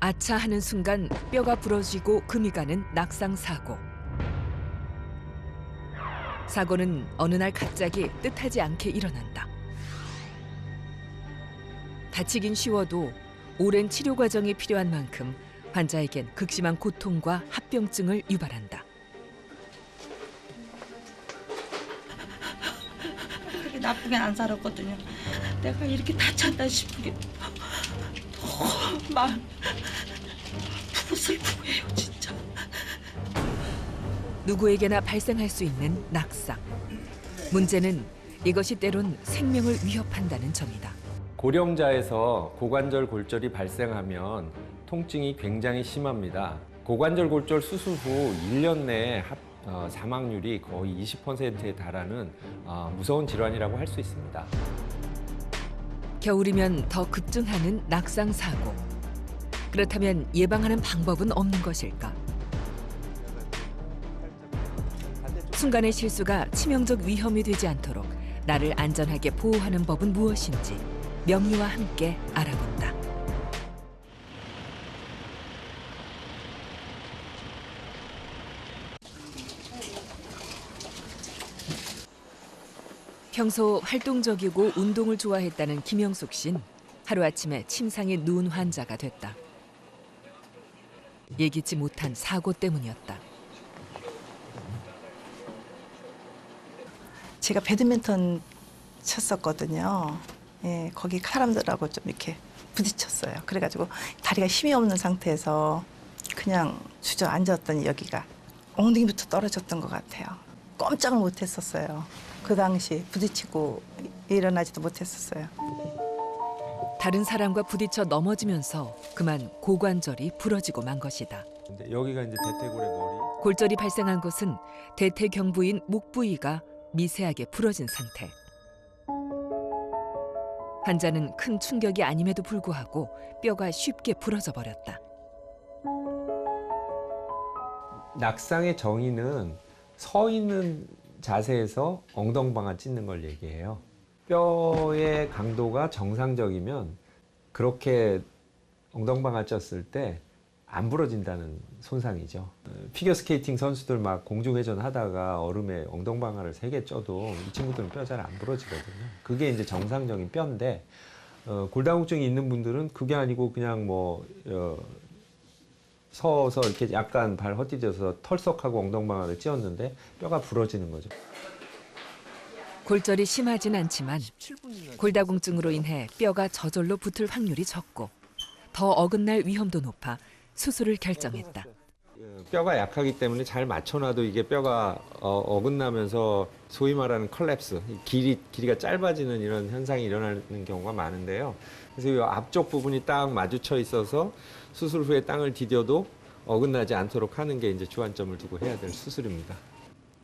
아차 하는 순간 뼈가 부러지고 금이 가는 낙상 사고. 사고는 어느 날 갑자기 뜻하지 않게 일어난다. 다치긴 쉬워도 오랜 치료 과정이 필요한 만큼 환자에겐 극심한 고통과 합병증을 유발한다. 그렇게 나쁘게 안 살았거든요. 내가 이렇게 다쳤다 싶은 게 너무 슬프고 해요, 진짜. 누구에게나 발생할 수 있는 낙상. 문제는 이것이 때론 생명을 위협한다는 점이다. 고령자에서 고관절 골절이 발생하면 통증이 굉장히 심합니다. 고관절 골절 수술 후 1년 내에 사망률이 거의 20%에 달하는 무서운 질환이라고 할 수 있습니다. 겨울이면 더 급증하는 낙상 사고. 그렇다면 예방하는 방법은 없는 것일까? 순간의 실수가 치명적 위험이 되지 않도록 나를 안전하게 보호하는 법은 무엇인지 명리와 함께 알아본다. 평소 활동적이고 운동을 좋아했다는 김영숙 씨는 하루아침에 침상에 누운 환자가 됐다. 예기치 못한 사고 때문이었다. 제가 배드민턴 쳤었거든요. 예, 거기 사람들하고 좀 이렇게 부딪혔어요. 그래가지고 다리가 힘이 없는 상태에서 그냥 주저앉았더니 여기가 엉덩이부터 떨어졌던 것 같아요. 꼼짝을 못했었어요. 그 당시 부딪히고 일어나지도 못했었어요. 다른 사람과 부딪혀 넘어지면서 그만 고관절이 부러지고 만 것이다. 근데 여기가 이제 대퇴골의 머리. 골절이 발생한 곳은 대퇴경부인 목 부위가 미세하게 부러진 상태. 환자는 큰 충격이 아님에도 불구하고 뼈가 쉽게 부러져 버렸다. 낙상의 정의는 서 있는 자세에서 엉덩방아 찢는 걸 얘기해요. 뼈의 강도가 정상적이면 그렇게 엉덩방아 쪘을 때 안 부러진다는 손상이죠. 피겨스케이팅 선수들 막 공중회전 하다가 얼음에 엉덩방아를 3개 쪄도 이 친구들은 뼈 잘 안 부러지거든요. 그게 이제 정상적인 뼈인데 골다공증이 있는 분들은 그게 아니고 그냥 서서 이렇게 약간 발 헛디뎌서 털썩하고 엉덩방아를 찧었는데 뼈가 부러지는 거죠. 골절이 심하진 않지만 골다공증으로 인해 뼈가 저절로 붙을 확률이 적고 더 어긋날 위험도 높아 수술을 결정했다. 뼈가 약하기 때문에 잘 맞춰놔도 이게 뼈가 어긋나면서 소위 말하는 컬랩스, 길이가 짧아지는 이런 현상이 일어나는 경우가 많은데요. 그래서 이 앞쪽 부분이 딱 마주쳐 있어서 수술 후에 땅을 디뎌도 어긋나지 않도록 하는 게 이제 주안점을 두고 해야 될 수술입니다.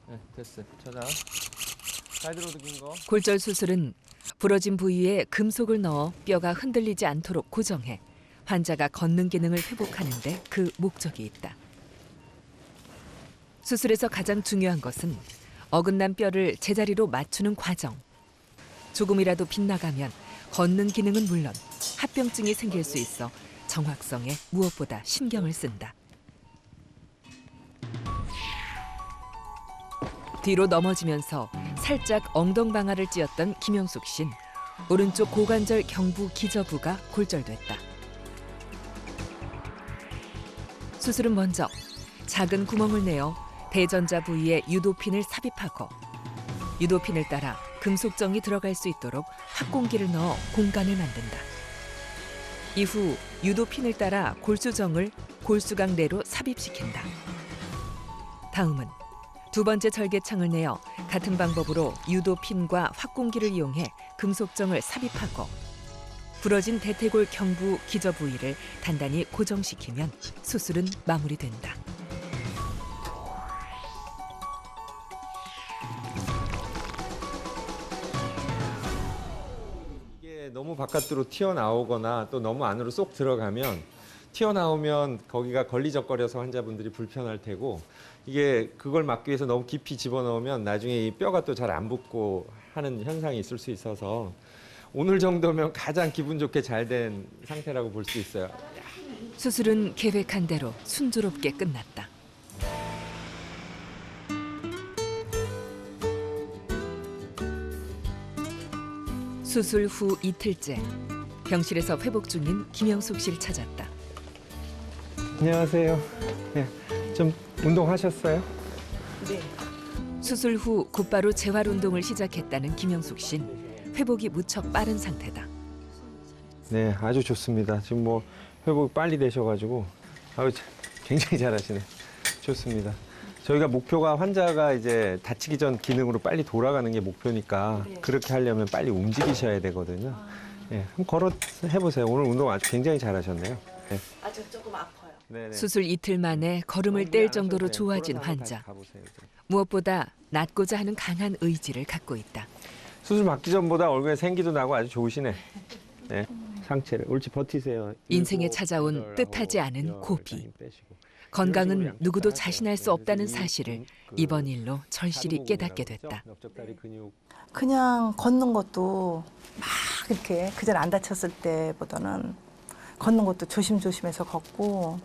네, 됐어요. 찾아. 사이드로드 긴 거. 골절 수술은 부러진 부위에 금속을 넣어 뼈가 흔들리지 않도록 고정해 환자가 걷는 기능을 회복하는 데 그 목적이 있다. 수술에서 가장 중요한 것은 어긋난 뼈를 제자리로 맞추는 과정. 조금이라도 빗나가면 걷는 기능은 물론 합병증이 생길 수 있어 정확성에 무엇보다 신경을 쓴다. 뒤로 넘어지면서 살짝 엉덩방아를 찧었던 김영숙 씨는 오른쪽 고관절 경부 기저부가 골절됐다. 수술은 먼저 작은 구멍을 내어 대전자 부위에 유도핀을 삽입하고 유도핀을 따라 금속정이 들어갈 수 있도록 확공기를 넣어 공간을 만든다. 이후 유도핀을 따라 골수정을 골수강 내로 삽입시킨다. 다음은 두 번째 절개창을 내어 같은 방법으로 유도핀과 확공기를 이용해 금속정을 삽입하고 부러진 대퇴골 경부 기저 부위를 단단히 고정시키면 수술은 마무리된다. 이게 너무 바깥으로 튀어나오거나 또 너무 안으로 쏙 들어가면 튀어나오면 거기가 걸리적거려서 환자분들이 불편할 테고 이게 그걸 막기 위해서 너무 깊이 집어넣으면 나중에 이 뼈가 또 잘 안 붙고 하는 현상이 있을 수 있어서 오늘 정도면 가장 기분 좋게 잘 된 상태라고 볼 수 있어요. 수술은 계획한 대로 순조롭게 끝났다. 수술 후 이틀째, 병실에서 회복 중인 김영숙 씨를 찾았다. 안녕하세요. 네, 좀 운동하셨어요? 네. 수술 후 곧바로 재활 운동을 시작했다는 김영숙 씨는 회복이 무척 빠른 상태다. 네, 아주 좋습니다. 지금 뭐 회복이 빨리 되셔가지고 굉장히 잘하시네. 좋습니다. 저희가 목표가 환자가 이제 다치기 전 기능으로 빨리 돌아가는 게 목표니까 그렇게 하려면 빨리 움직이셔야 되거든요. 네, 한번 걸어 해보세요. 오늘 운동 아주 굉장히 잘하셨네요. 네. 아직 조금 아파요. 네네. 수술 이틀 만에 걸음을 뗄 정도로 좋아진 환자. 무엇보다 낫고자 하는 강한 의지를 갖고 있다. 수술 받기 전보다 얼굴에 생기도 나고 아주 좋으시네. 네, 상체를 옳지 버티세요. 인생에 찾아온 뜻하지 않은 고비. 건강은 누구도 자신할 수 없다는 사실을 이번 일로 절실히 깨닫게 됐다. 그냥 걷는 것도 막 이렇게 그전에 안 다쳤을 때보다는 걷는 것도 조심조심해서 걷고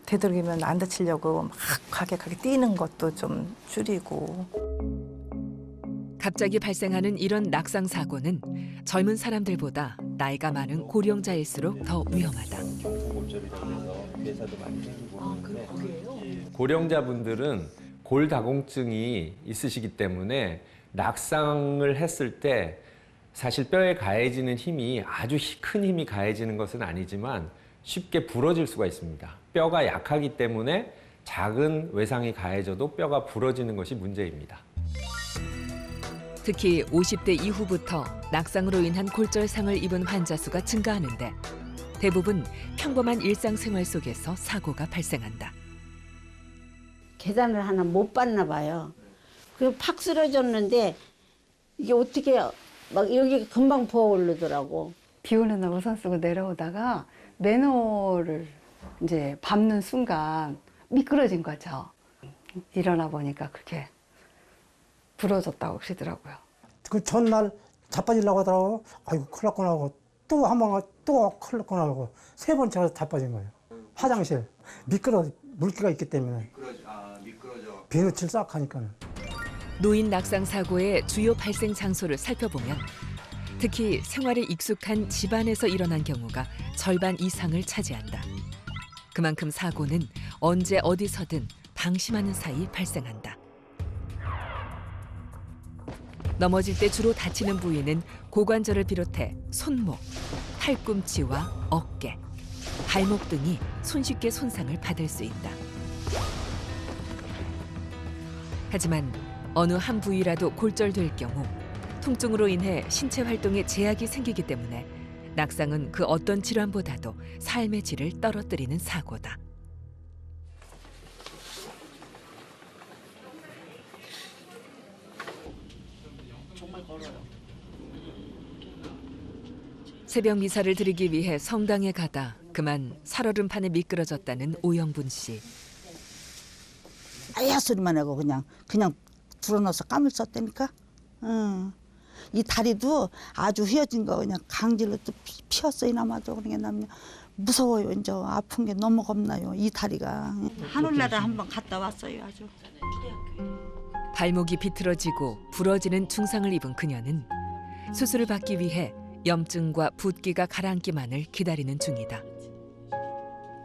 되도록이면 안 다치려고 막 과격하게 뛰는 것도 좀 줄이고. 갑자기 발생하는 이런 낙상 사고는 젊은 사람들보다 나이가 많은 고령자일수록 더 위험하다. 고령자분들은 골다공증이 있으시기 때문에 낙상을 했을 때 사실 뼈에 가해지는 힘이 아주 큰 힘이 가해지는 것은 아니지만 쉽게 부러질 수가 있습니다. 뼈가 약하기 때문에 작은 외상이 가해져도 뼈가 부러지는 것이 문제입니다. 특히 50대 이후부터 낙상으로 인한 골절상을 입은 환자 수가 증가하는데 대부분 평범한 일상생활 속에서 사고가 발생한다. 계단을 하나 못 봤나 봐요. 그리고 팍 쓰러졌는데 이게 어떻게 막 여기 금방 부어오르더라고. 비 오는 날 우산 쓰고 내려오다가 맨홀을 이제 밟는 순간 미끄러진 거죠. 일어나 보니까 그게 부러졌다고 그러더라고요. 그 전날 자빠지려고 하더라고. 아이고 큰일 났구나 하고 또 한 번 또 큰일 났구나 하고 세 번째 자빠진 거예요. 화장실 물기가 있기 때문에 비누칠 싹 하니까. 노인 낙상 사고의 주요 발생 장소를 살펴보면 특히 생활에 익숙한 집안에서 일어난 경우가 절반 이상을 차지한다. 그만큼 사고는 언제 어디서든 방심하는 사이 발생한다. 넘어질 때 주로 다치는 부위는 고관절을 비롯해 손목, 팔꿈치와 어깨, 발목 등이 손쉽게 손상을 받을 수 있다. 하지만 어느 한 부위라도 골절될 경우 통증으로 인해 신체 활동에 제약이 생기기 때문에 낙상은 그 어떤 질환보다도 삶의 질을 떨어뜨리는 사고다. 새벽 미사를 드리기 위해 성당에 가다 그만 살얼음판에 미끄러졌다는 오영분 씨. 아야 소리만 하고 그냥 불어넣어서 깜을 썼다니까. 이 다리도 아주 휘어진 거 그냥 강질로 또 피었어 이나마도. 그러게 나면 무서워요. 이제 아픈 게 너무 겁나요. 이 다리가. 하늘나라 한번 갔다 왔어요. 아주. 발목이 비틀어지고 부러지는 중상을 입은 그녀는 수술을 받기 위해 염증과 붓기가 가라앉기만을 기다리는 중이다.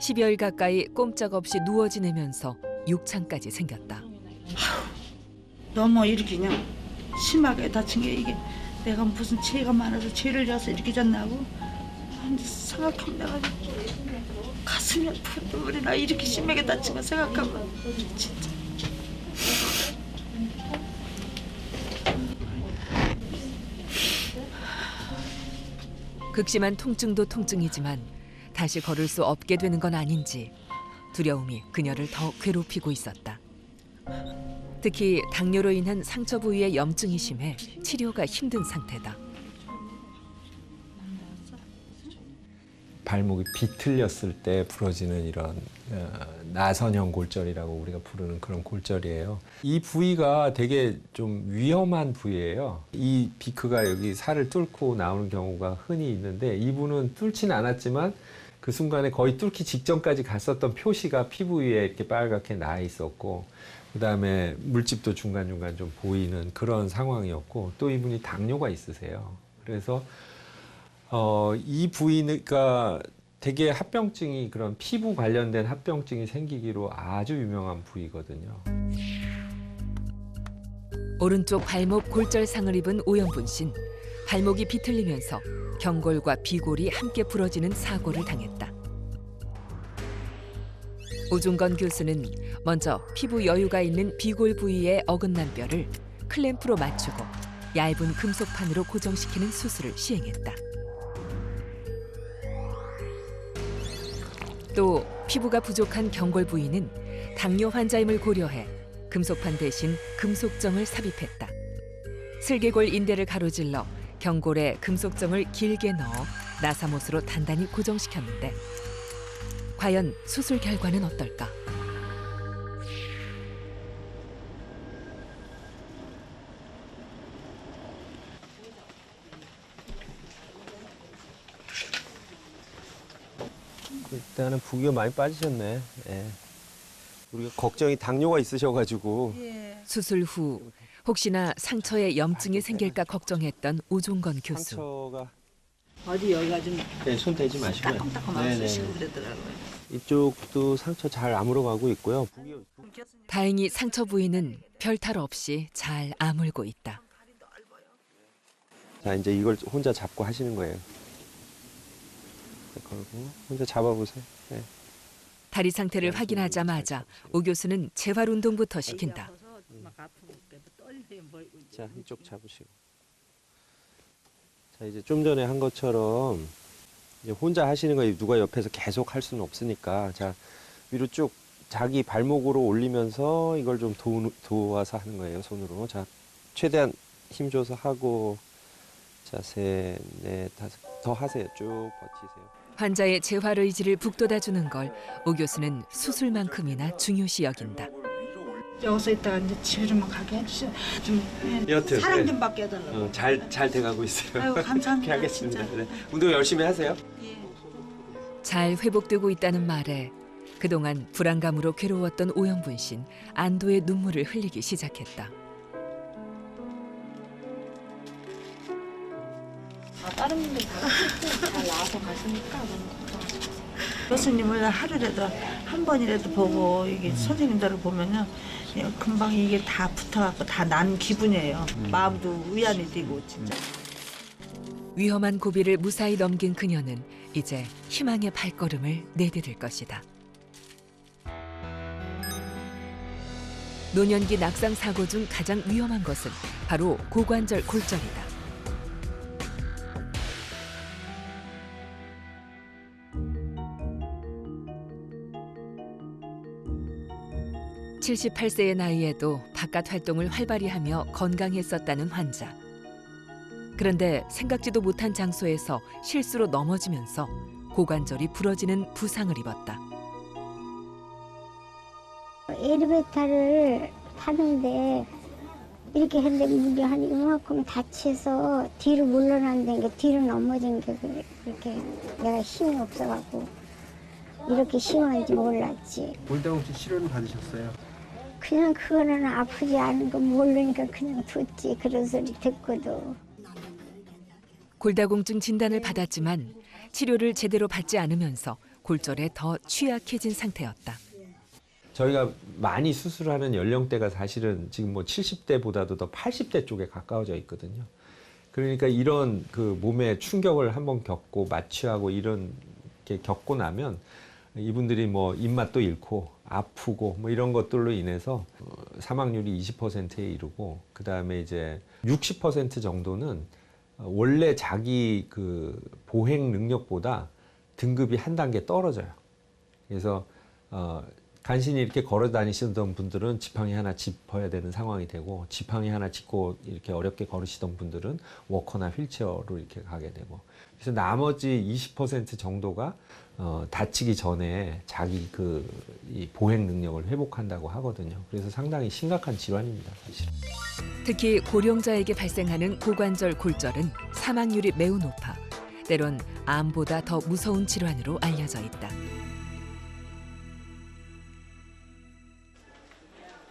10여일 가까이 꼼짝없이 누워 지내면서 욕창까지 생겼다. 너무 이렇게 그냥 심하게 다친 게 이게 내가 무슨 죄가 많아서 죄를 져서 이렇게 졌나고 생각하면 내가 가슴이 아프고 눈물이 나. 이렇게 심하게 다친 거 생각하면 진짜. 극심한 통증도 통증이지만 다시 걸을 수 없게 되는 건 아닌지 두려움이 그녀를 더 괴롭히고 있었다. 특히 당뇨로 인한 상처 부위의 염증이 심해 치료가 힘든 상태다. 발목이 비틀렸을 때 부러지는 이런 나선형 골절이라고 우리가 부르는 그런 골절이에요. 이 부위가 되게 좀 위험한 부위예요. 이 비크가 여기 살을 뚫고 나오는 경우가 흔히 있는데 이분은 뚫지는 않았지만 그 순간에 거의 뚫기 직전까지 갔었던 표시가 피부 위에 이렇게 빨갛게 나 있었고, 그 다음에 물집도 중간중간 좀 보이는 그런 상황이었고, 또 이분이 당뇨가 있으세요. 그래서 이 부위가 되게 합병증이, 그런 피부 관련된 합병증이 생기기로 아주 유명한 부위거든요. 오른쪽 발목 골절상을 입은 오영분 씨는 발목이 비틀리면서 경골과 비골이 함께 부러지는 사고를 당했다. 오중건 교수는 먼저 피부 여유가 있는 비골 부위의 어긋난 뼈를 클램프로 맞추고 얇은 금속판으로 고정시키는 수술을 시행했다. 또 피부가 부족한 경골 부위는 당뇨 환자임을 고려해 금속판 대신 금속정을 삽입했다. 슬개골 인대를 가로질러 경골에 금속정을 길게 넣어 나사못으로 단단히 고정시켰는데 과연 수술 결과는 어떨까? 일단은 부기가 많이 빠지셨네. 예. 우리가 걱정이 당뇨가 있으셔가지고. 수술 후 혹시나 상처에 염증이 생길까 걱정했던 오종건 교수. 상처가 어디 여기가 좀 네, 손 대지 마시고요. 따끔따끔하고 쑤시고 그러더라고요. 이쪽도 상처 잘 아물어가고 있고요. 다행히 상처 부위는 별탈 없이 잘 아물고 있다. 자, 이제 이걸 혼자 잡고 하시는 거예요. 자, 걸고 혼자 잡아보세요. 네. 다리 상태를 확인하자마자 오 교수는 재활 운동부터 시킨다. 자, 이쪽 잡으시고. 자, 이제 좀 전에 한 것처럼 이제 혼자 하시는 거 누가 옆에서 계속 할 수는 없으니까, 자, 위로 쭉 자기 발목으로 올리면서 이걸 좀 도와서 하는 거예요, 손으로. 자, 최대한 힘줘서 하고, 자, 셋, 넷, 다섯, 더 하세요. 쭉 버티세요. 환자의 재활 의지를 북돋아주는 걸 오 교수는 수술만큼이나 중요시 여긴다. 여기서 있다가 이제 집에 좀 가게 해주세요. 좀 여튼, 사랑 네. 좀 받게 해달라고. 잘 돼가고 있어요. 아유, 감사합니다. 그렇게 하겠습니다. 진짜. 네. 운동 열심히 하세요. 잘 회복되고 있다는 말에 그동안 불안감으로 괴로웠던 오영분 씨는 안도의 눈물을 흘리기 시작했다. 다른 분들 다 나와서 가시니까 너무 걱정하지 마세요. 교수님을 하루라도 한 번이라도 보고 이게 선생님들을 보면은 금방 이게 다 붙어갖고 다 난 기분이에요. 마음도 위안이 되고 진짜. 위험한 고비를 무사히 넘긴 그녀는 이제 희망의 발걸음을 내디딜 것이다. 노년기 낙상 사고 중 가장 위험한 것은 바로 고관절 골절이다. 78세의 나이에도 바깥 활동을 활발히 하며 건강했었다는 환자. 그런데 생각지도 못한 장소에서 실수로 넘어지면서 고관절이 부러지는 부상을 입었다. 엘리베이터를 타는데 이렇게 했는데 물이 한 이만큼 다쳐서 뒤로 물러난다는 게 뒤로 넘어진 게 그렇게 내가 힘이 없어갖고 이렇게 심한지 몰랐지. 골다공증 치료는 받으셨어요? 그냥 그거는 아프지 않은 거 모르니까 그냥 뒀지. 그런 소리 듣고도. 골다공증 진단을 받았지만 치료를 제대로 받지 않으면서 골절에 더 취약해진 상태였다. 저희가 많이 수술하는 연령대가 사실은 지금 뭐 70대보다도 더 80대 쪽에 가까워져 있거든요. 그러니까 이런 그 몸에 충격을 한번 겪고 마취하고 이런 게 겪고 나면 이분들이 뭐 입맛도 잃고 아프고 뭐 이런 것들로 인해서 사망률이 20%에 이르고, 그 다음에 이제 60% 정도는 원래 자기 그 보행 능력보다 등급이 한 단계 떨어져요. 그래서 간신히 이렇게 걸어 다니시던 분들은 지팡이 하나 짚어야 되는 상황이 되고, 지팡이 하나 짚고 이렇게 어렵게 걸으시던 분들은 워커나 휠체어로 이렇게 가게 되고, 그래서 나머지 20% 정도가 다치기 전에 자기 이 보행 능력을 회복한다고 하거든요. 그래서 상당히 심각한 질환입니다, 사실. 특히 고령자에게 발생하는 고관절 골절은 사망률이 매우 높아 때론 암보다 더 무서운 질환으로 알려져 있다.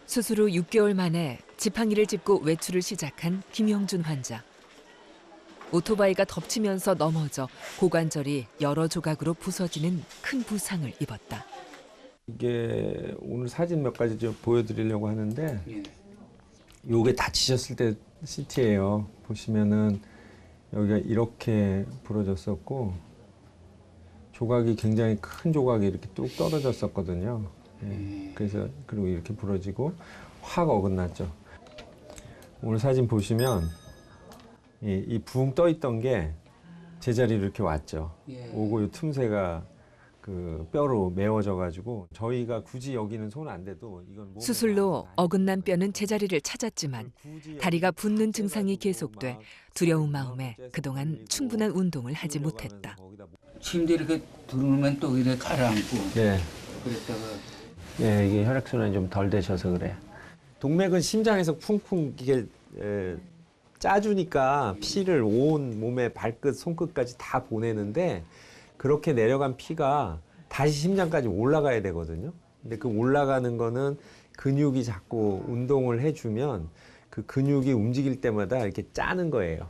수술 후 6개월 만에 지팡이를 짚고 외출을 시작한 김영준 환자. 오토바이가 덮치면서 넘어져 고관절이 여러 조각으로 부서지는 큰 부상을 입었다. 이게 오늘 사진 몇 가지 좀 보여드리려고 하는데 요게 다치셨을 때 CT예요. 보시면은 여기가 이렇게 부러졌었고 조각이 굉장히 큰 조각이 이렇게 뚝 떨어졌었거든요. 그래서 그리고 이렇게 부러지고 확 어긋났죠. 오늘 사진 보시면 이 붕 떠 있던 게 제자리로 이렇게 왔죠. 오고 이 틈새가 그 뼈로 메워져 가지고 저희가 굳이 여기는 손 안 대도 이건 몸에 수술로 어긋난 뼈는 제자리를 찾았지만 다리가 붓는 증상이 계속돼 두려운 마음에 그동안 충분한 운동을 하지 못했다. 침대 이렇게 들어오면 또 이렇게 가라앉고 네. 그랬다가 네, 이게 혈액순환이 좀 덜 되셔서 그래. 동맥은 심장에서 쿵쿵 이게 짜주니까 피를 온 몸에 발끝, 손끝까지 다 보내는데 그렇게 내려간 피가 다시 심장까지 올라가야 되거든요. 근데 그 올라가는 거는 근육이 자꾸 운동을 해주면 그 근육이 움직일 때마다 이렇게 짜는 거예요.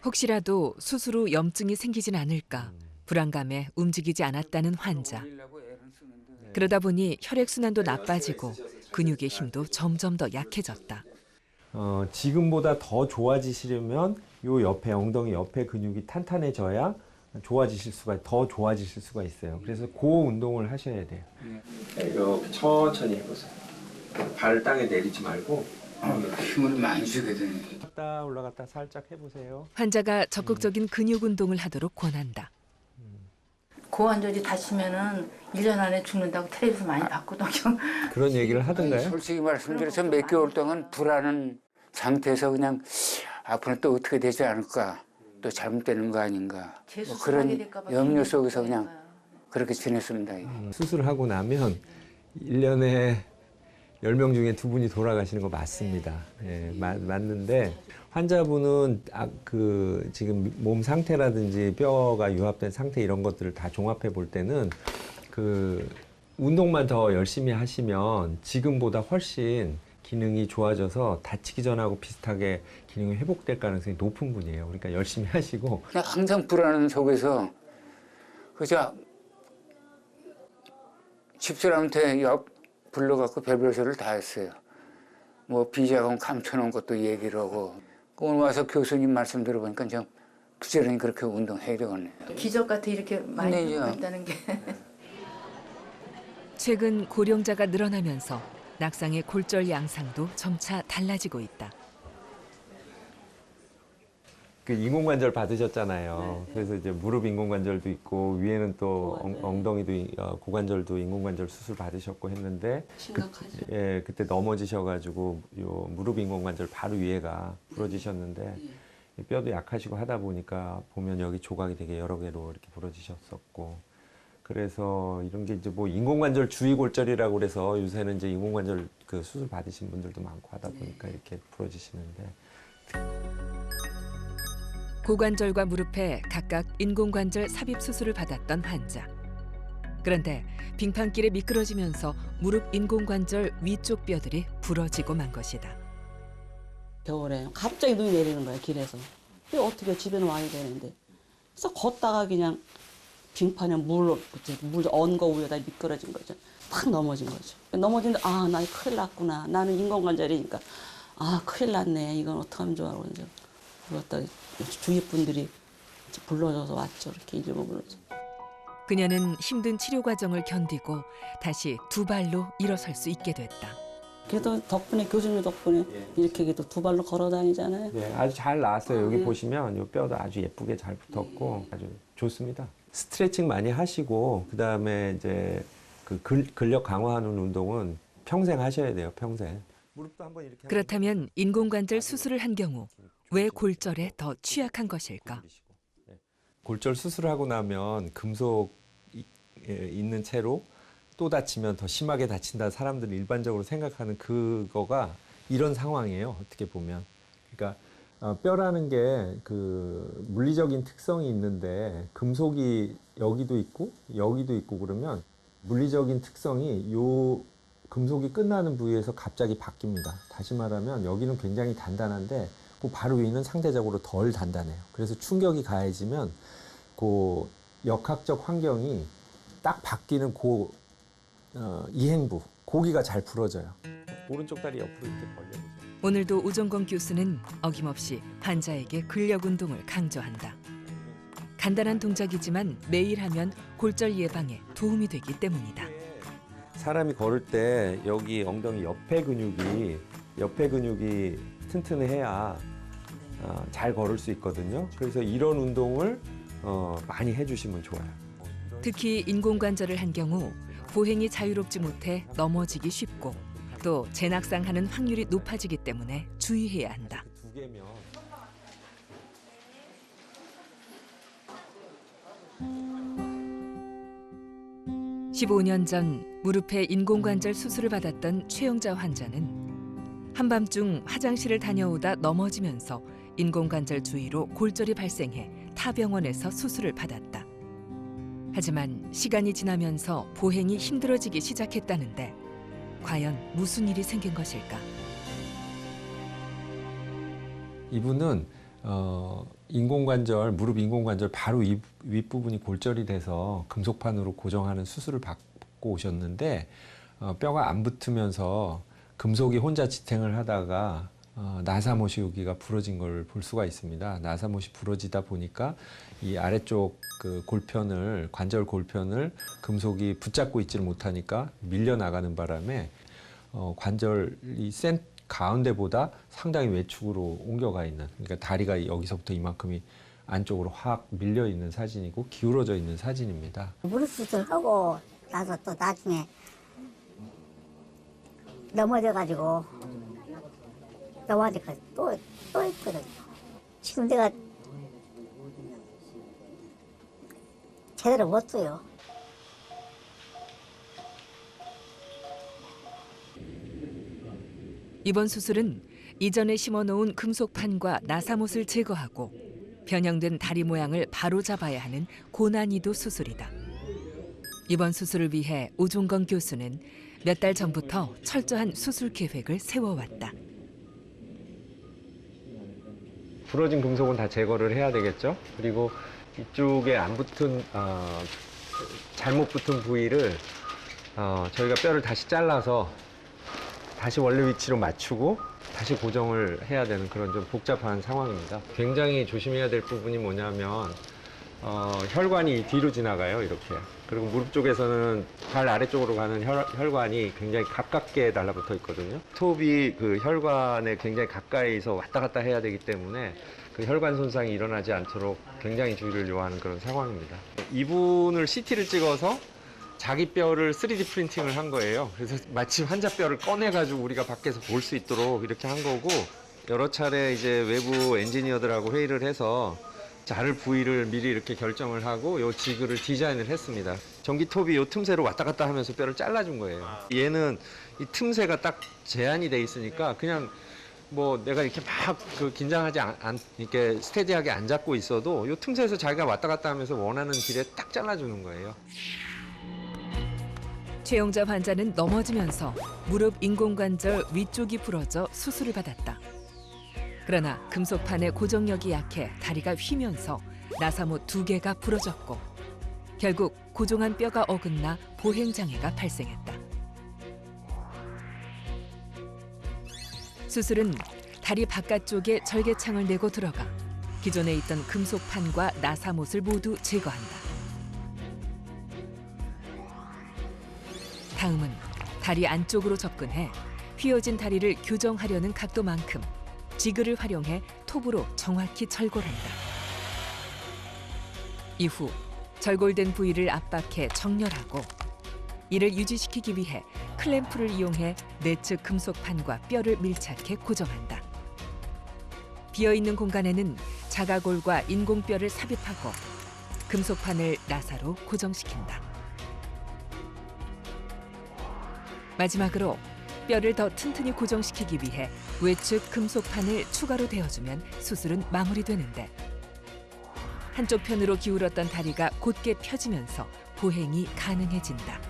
혹시라도 수술 후 염증이 생기진 않을까 불안감에 움직이지 않았다는 환자. 그러다 보니 혈액순환도 나빠지고 근육의 힘도 점점 더 약해졌다. 지금보다 더 좋아지시려면 요 옆에 엉덩이 옆에 근육이 탄탄해져야 더 좋아지실 수가 있어요. 그래서 그 운동을 하셔야 돼요. 이렇게 천천히 해보세요. 발 땅에 내리지 말고 힘을 많이 주게 되네. 올라갔다 살짝 해보세요. 환자가 적극적인 근육 운동을 하도록 권한다. 고관절이 다치면은 1년 안에 죽는다고 텔레비에서 많이 봤거든요. 그런 얘기를 하던가요? 솔직히 말씀드려서 몇 개월 동안 불안한 상태에서 그냥 앞으로 또 어떻게 되지 않을까, 또 잘못되는 거 아닌가, 뭐 그런 염려 속에서 그냥 그렇게 지냈습니다. 수술하고 나면 1년에 10명 중에 2분이 돌아가시는 거 맞습니다. 예, 맞는데 환자분은 지금 몸 상태라든지 뼈가 유합된 상태 이런 것들을 다 종합해 볼 때는 그 운동만 더 열심히 하시면 지금보다 훨씬 기능이 좋아져서 다치기 전하고 비슷하게 기능이 회복될 가능성이 높은 분이에요. 그러니까 열심히 하시고. 그냥 항상 불안 속에서 그저 집사람한테 불러갖고 별별 소리를 다 했어요. 뭐 비자금 감춰놓은 것도 얘기를 하고. 오늘 와서 교수님 말씀 들어보니까 좀 부지런히 그렇게 운동해야 되겠네요. 기적 같아 이렇게 많이 했다는 게. 최근 고령자가 늘어나면서 낙상의 골절 양상도 점차 달라지고 있다. 그 인공관절 받으셨잖아요. 그래서 이제 무릎 인공관절도 있고 위에는 또 엉덩이도 고관절도 인공관절 수술 받으셨고 했는데 그때 넘어지셔가지고 요 무릎 인공관절 바로 위에가 부러지셨는데 뼈도 약하시고 하다 보니까 보면 여기 조각이 되게 여러 개로 이렇게 부러지셨었고 그래서 이런 게 이제 뭐 인공관절 주위골절이라고 그래서 요새는 이제 인공관절 그 수술 받으신 분들도 많고 하다 보니까 이렇게 부러지시는데. 고관절과 무릎에 각각 인공관절 삽입 수술을 받았던 환자. 그런데 빙판길에 미끄러지면서 무릎 인공관절 위쪽 뼈들이 부러지고 만 것이다. 겨울에 갑자기 눈이 내리는 거야, 길에서. 어떻게 집에는 와야 되는데. 그래서 걷다가 그냥 빙판에 물 언 거 위에다 미끄러진 거죠. 탁 넘어진 거죠. 넘어지는데 나 큰일 났구나. 나는 인공관절이니까 큰일 났네. 이건 어떡하면 좋아. 그러죠. 그랬다 주위 분들이 불러줘서 왔죠. 이렇게 이름을 불러줘. 그녀는 힘든 치료 과정을 견디고 다시 두 발로 일어설 수 있게 됐다. 그래도 덕분에 교수님 덕분에 이렇게 그래도 두 발로 걸어 다니잖아요. 네, 아주 잘 나왔어요. 여기 보시면 이 뼈도 아주 예쁘게 잘 붙었고 아주 좋습니다. 스트레칭 많이 하시고 그다음에 이제 그 근력 강화하는 운동은 평생 하셔야 돼요. 평생. 무릎도 한번 이렇게 그렇다면 인공관절 수술을 한 경우 왜 골절에 더 취약한 것일까? 골절 수술하고 나면 금속 있는 채로 또 다치면 더 심하게 다친다 사람들이 일반적으로 생각하는 그거가 이런 상황이에요. 어떻게 보면. 그러니까 뼈라는 게 그 물리적인 특성이 있는데 금속이 여기도 있고 그러면 물리적인 특성이 요 금속이 끝나는 부위에서 갑자기 바뀝니다. 다시 말하면 여기는 굉장히 단단한데 그 바로 위는 상대적으로 덜 단단해요. 그래서 충격이 가해지면 그 역학적 환경이 딱 바뀌는 그 이행부, 고기가 잘 부러져요. 오른쪽 다리 옆으로 이렇게 벌려보세요. 오늘도 우정건 교수는 어김없이 환자에게 근력 운동을 강조한다. 간단한 동작이지만 매일 하면 골절 예방에 도움이 되기 때문이다. 사람이 걸을 때 여기 엉덩이 옆에 근육이 튼튼해야 잘 걸을 수 있거든요. 그래서 이런 운동을 많이 해주시면 좋아요. 특히 인공관절을 한 경우 보행이 자유롭지 못해 넘어지기 쉽고 또 재낙상하는 확률이 높아지기 때문에 주의해야 한다. 두 개면 15년 전 무릎에 인공관절 수술을 받았던 최영자 환자는 한밤중 화장실을 다녀오다 넘어지면서 인공관절 주위로 골절이 발생해 타 병원에서 수술을 받았다. 하지만 시간이 지나면서 보행이 힘들어지기 시작했다는데 과연 무슨 일이 생긴 것일까? 이분은 무릎 인공관절 바로 윗부분이 골절이 돼서 금속판으로 고정하는 수술을 받고 오셨는데 뼈가 안 붙으면서 금속이 혼자 지탱을 하다가 나사못이 여기가 부러진 걸 볼 수가 있습니다. 나사못이 부러지다 보니까 이 아래쪽 그 관절 골편을 금속이 붙잡고 있지를 못하니까 밀려 나가는 바람에 관절이 센 가운데보다 상당히 외축으로 옮겨가 있는, 그러니까 다리가 여기서부터 이만큼이 안쪽으로 확 밀려 있는 사진이고 기울어져 있는 사진입니다. 무릎 수술하고 나서 또 나중에 넘어져가지고 또 있거든요. 지금 내가 제대로 못 써요. 이번 수술은 이전에 심어놓은 금속판과 나사못을 제거하고 변형된 다리 모양을 바로 잡아야 하는 고난이도 수술이다. 이번 수술을 위해 우종건 교수는 몇 달 전부터 철저한 수술 계획을 세워왔다. 부러진 금속은 다 제거를 해야 되겠죠. 그리고 이쪽에 안 붙은 잘못 붙은 부위를 저희가 뼈를 다시 잘라서 다시 원래 위치로 맞추고 다시 고정을 해야 되는 그런 좀 복잡한 상황입니다. 굉장히 조심해야 될 부분이 뭐냐면 혈관이 뒤로 지나가요, 이렇게. 그리고 무릎 쪽에서는 발 아래쪽으로 가는 혈관이 굉장히 가깝게 달라붙어 있거든요. 톱이 그 혈관에 굉장히 가까이서 왔다 갔다 해야 되기 때문에 그 혈관 손상이 일어나지 않도록 굉장히 주의를 요하는 그런 상황입니다. 이분을 CT를 찍어서 자기 뼈를 3D 프린팅을 한 거예요. 그래서 마치 환자 뼈를 꺼내가지고 우리가 밖에서 볼 수 있도록 이렇게 한 거고, 여러 차례 이제 외부 엔지니어들하고 회의를 해서 자를 부위를 미리 이렇게 결정을 하고 요 지그를 디자인을 했습니다. 전기톱이 요 틈새로 왔다 갔다 하면서 뼈를 잘라준 거예요. 얘는 이 틈새가 딱 제한이 돼 있으니까 그냥 뭐 내가 이렇게 막 긴장하지 이렇게 스테디하게 안 잡고 있어도 요 틈새에서 자기가 왔다 갔다 하면서 원하는 길에 딱 잘라주는 거예요. 최영자 환자는 넘어지면서 무릎 인공관절 위쪽이 부러져 수술을 받았다. 그러나 금속판의 고정력이 약해 다리가 휘면서 나사못 2개가 부러졌고 결국 고정한 뼈가 어긋나 보행장애가 발생했다. 수술은 다리 바깥쪽에 절개창을 내고 들어가 기존에 있던 금속판과 나사못을 모두 제거한다. 다음은 다리 안쪽으로 접근해 휘어진 다리를 교정하려는 각도만큼 지그를 활용해 톱으로 정확히 절골한다. 이후 절골된 부위를 압박해 정렬하고 이를 유지시키기 위해 클램프를 이용해 내측 금속판과 뼈를 밀착해 고정한다. 비어있는 공간에는 자가골과 인공뼈를 삽입하고 금속판을 나사로 고정시킨다. 마지막으로 뼈를 더 튼튼히 고정시키기 위해 외측 금속판을 추가로 대어주면 수술은 마무리되는데 한쪽 편으로 기울었던 다리가 곧게 펴지면서 보행이 가능해진다.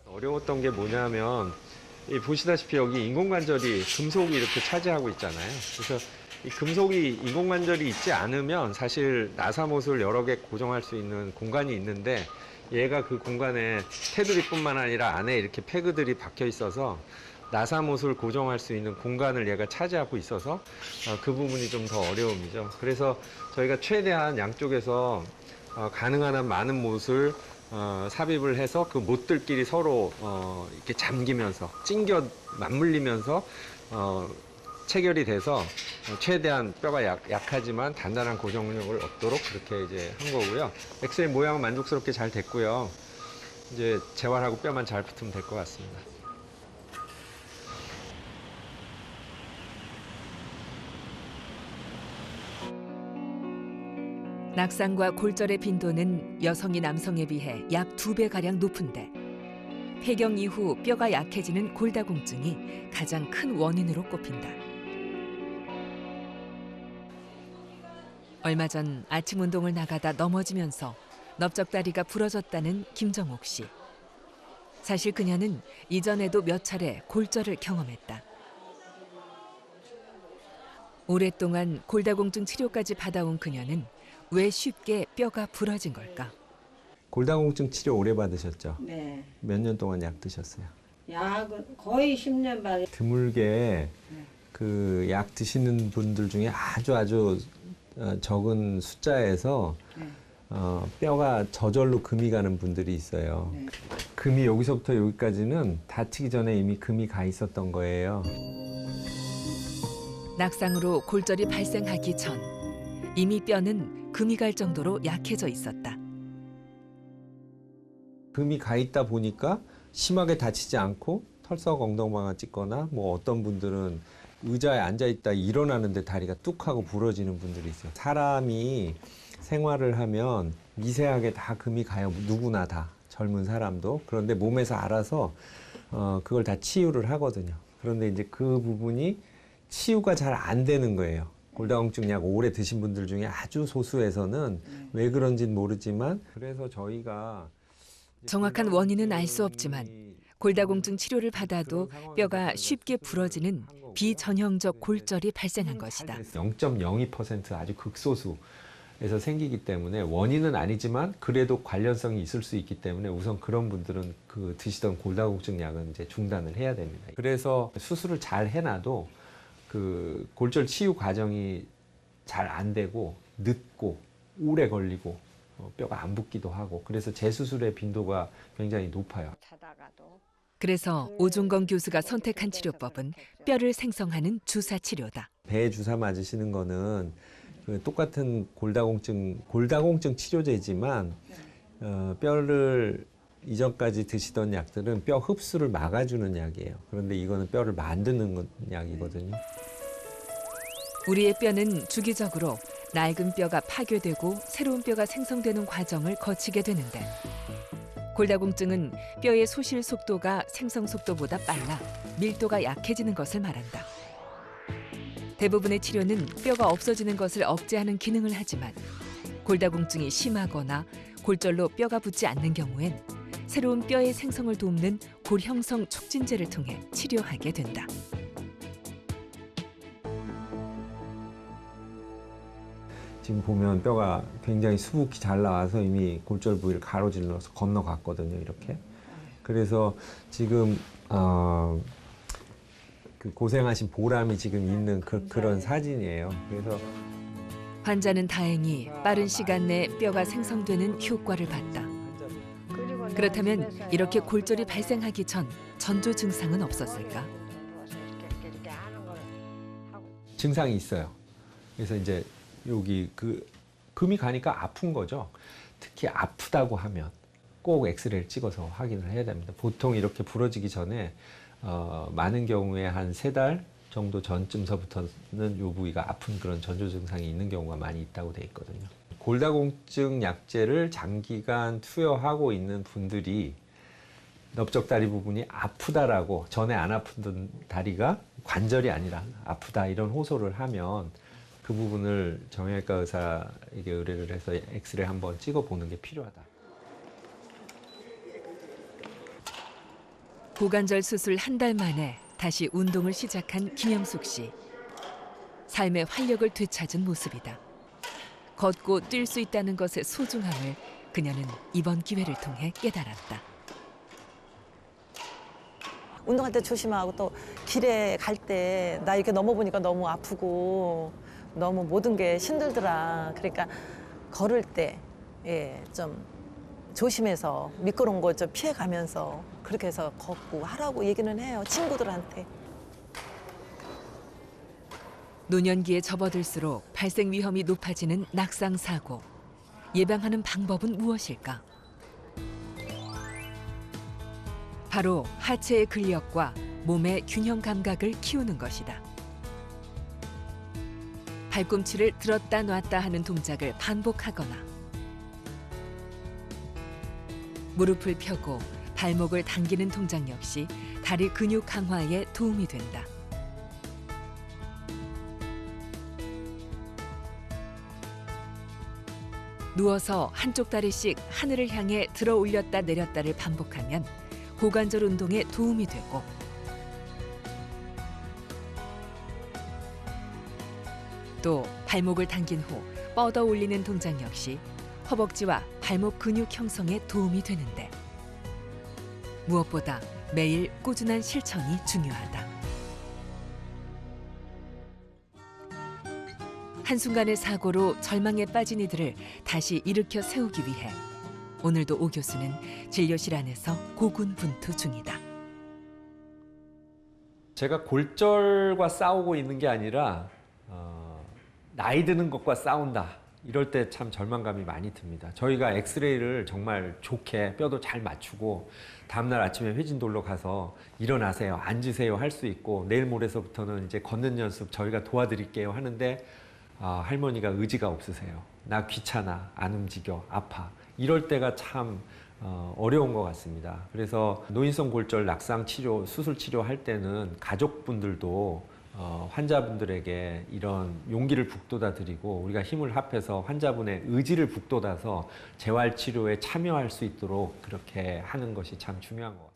어려웠던 게 뭐냐면 보시다시피 여기 인공관절이 금속이 이렇게 차지하고 있잖아요. 그래서 이 금속이 인공관절이 있지 않으면 사실 나사못을 여러 개 고정할 수 있는 공간이 있는데 얘가 그 공간에 테두리뿐만 아니라 안에 이렇게 페그들이 박혀 있어서 나사못을 고정할 수 있는 공간을 얘가 차지하고 있어서 그 부분이 좀 더 어려움이죠. 그래서 저희가 최대한 양쪽에서 가능한 한 많은 못을 삽입을 해서 그 못들끼리 서로 이렇게 잠기면서 찡겨 맞물리면서 체결이 돼서 최대한 뼈가 약하지만 단단한 고정력을 얻도록 그렇게 이제 한 거고요. 엑스레이 모양은 만족스럽게 잘 됐고요. 이제 재활하고 뼈만 잘 붙으면 될 것 같습니다. 낙상과 골절의 빈도는 여성이 남성에 비해 약 2배가량 높은데 폐경 이후 뼈가 약해지는 골다공증이 가장 큰 원인으로 꼽힌다. 얼마 전 아침 운동을 나가다 넘어지면서 넓적다리가 부러졌다는 김정옥 씨. 사실 그녀는 이전에도 몇 차례 골절을 경험했다. 오랫동안 골다공증 치료까지 받아온 그녀는 왜 쉽게 뼈가 부러진 걸까? 골다공증 치료 오래 받으셨죠? 네. 몇 년 동안 약 드셨어요? 약은 거의 10년 반. 드물게 그 약 드시는 분들 중에 아주 적은 숫자에서 뼈가 저절로 금이 가는 분들이 있어요. 네. 금이 여기서부터 여기까지는 다치기 전에 이미 금이 가 있었던 거예요. 낙상으로 골절이 발생하기 전 이미 뼈는 금이 갈 정도로 약해져 있었다. 금이 가 있다 보니까 심하게 다치지 않고 털썩 엉덩방아 찍거나 뭐 어떤 분들은 의자에 앉아 있다 일어나는데 다리가 뚝 하고 부러지는 분들이 있어요. 사람이 생활을 하면 미세하게 다 금이 가요. 누구나 다. 젊은 사람도. 그런데 몸에서 알아서 그걸 다 치유를 하거든요. 그런데 이제 그 부분이 치유가 잘 안 되는 거예요. 골다공증 약 오래 드신 분들 중에 아주 소수에서는 왜 그런지는 모르지만 그래서 저희가 정확한 원인은 알 수 없지만 골다공증 치료를 받아도 뼈가 쉽게 부러지는 비전형적 골절이 발생한 것이다. 0.02% 아주 극소수에서 생기기 때문에 원인은 아니지만 그래도 관련성이 있을 수 있기 때문에 우선 그런 분들은 그 드시던 골다공증 약은 이제 중단을 해야 됩니다. 그래서 수술을 잘 해놔도 그 골절 치유 과정이 잘 안 되고 늦고 오래 걸리고 뼈가 안 붙기도 하고 그래서 재수술의 빈도가 굉장히 높아요. 그래서 오종건 교수가 선택한 치료법은 뼈를 생성하는 주사 치료다. 배에 주사 맞으시는 거는 그 똑같은 골다공증 치료제지만 뼈를 이전까지 드시던 약들은 뼈 흡수를 막아주는 약이에요. 그런데 이거는 뼈를 만드는 약이거든요. 우리의 뼈는 주기적으로 낡은 뼈가 파괴되고 새로운 뼈가 생성되는 과정을 거치게 되는데 골다공증은 뼈의 소실 속도가 생성 속도보다 빨라 밀도가 약해지는 것을 말한다. 대부분의 치료는 뼈가 없어지는 것을 억제하는 기능을 하지만 골다공증이 심하거나 골절로 뼈가 붙지 않는 경우엔 새로운 뼈의 생성을 돕는 골형성 촉진제를 통해 치료하게 된다. 지금 보면 뼈가 굉장히 수북히 잘 나와서 이미 골절 부위를 가로질러서 건너갔거든요, 이렇게. 그래서 지금 그 고생하신 보람이 지금 있는 그런 사진이에요. 그래서 환자는 다행히 빠른 시간 내 뼈가 생성되는 효과를 봤다. 그렇다면 이렇게 골절이 발생하기 전 전조 증상은 없었을까? 증상이 있어요. 그래서 이제 여기 그 금이 가니까 아픈 거죠. 특히 아프다고 하면 꼭 엑스레이를 찍어서 확인을 해야 됩니다. 보통 이렇게 부러지기 전에 많은 경우에 한 3달 정도 전쯤서부터는 이 부위가 아픈 그런 전조 증상이 있는 경우가 많이 있다고 돼 있거든요. 골다공증 약제를 장기간 투여하고 있는 분들이 넓적다리 부분이 아프다라고, 전에 안 아프던 다리가 관절이 아니라 아프다 이런 호소를 하면 그 부분을 정형외과 의사에게 의뢰를 해서 엑스레이 한번 찍어보는 게 필요하다. 고관절 수술 한 달 만에 다시 운동을 시작한 김영숙 씨. 삶의 활력을 되찾은 모습이다. 걷고 뛸 수 있다는 것의 소중함을 그녀는 이번 기회를 통해 깨달았다. 운동할 때 조심하고 또 길에 갈 때 나 이렇게 넘어보니까 너무 아프고 너무 모든 게 힘들더라. 그러니까 걸을 때 좀 조심해서 미끄러운 거 좀 피해가면서 그렇게 해서 걷고 하라고 얘기는 해요. 친구들한테. 노년기에 접어들수록 발생 위험이 높아지는 낙상 사고. 예방하는 방법은 무엇일까? 바로 하체의 근력과 몸의 균형 감각을 키우는 것이다. 발꿈치를 들었다 놨다 하는 동작을 반복하거나 무릎을 펴고 발목을 당기는 동작 역시 다리 근육 강화에 도움이 된다. 누워서 한쪽 다리씩 하늘을 향해 들어 올렸다 내렸다를 반복하면 고관절 운동에 도움이 되고, 또 발목을 당긴 후 뻗어 올리는 동작 역시 허벅지와 발목 근육 형성에 도움이 되는데, 무엇보다 매일 꾸준한 실천이 중요하다. 한순간의 사고로 절망에 빠진 이들을 다시 일으켜 세우기 위해 오늘도 오 교수는 진료실 안에서 고군분투 중이다. 제가 골절과 싸우고 있는 게 아니라 나이 드는 것과 싸운다. 이럴 때 참 절망감이 많이 듭니다. 저희가 엑스레이를 정말 좋게 뼈도 잘 맞추고 다음날 아침에 회진돌로 가서 일어나세요, 앉으세요 할 수 있고, 내일 모레서부터는 이제 걷는 연습 저희가 도와드릴게요 하는데 할머니가 의지가 없으세요. 나 귀찮아, 안 움직여, 아파. 이럴 때가 참 어려운 것 같습니다. 그래서 노인성 골절 낙상 치료, 수술 치료할 때는 가족분들도 환자분들에게 이런 용기를 북돋아 드리고, 우리가 힘을 합해서 환자분의 의지를 북돋아서 재활 치료에 참여할 수 있도록 그렇게 하는 것이 참 중요한 것 같아요.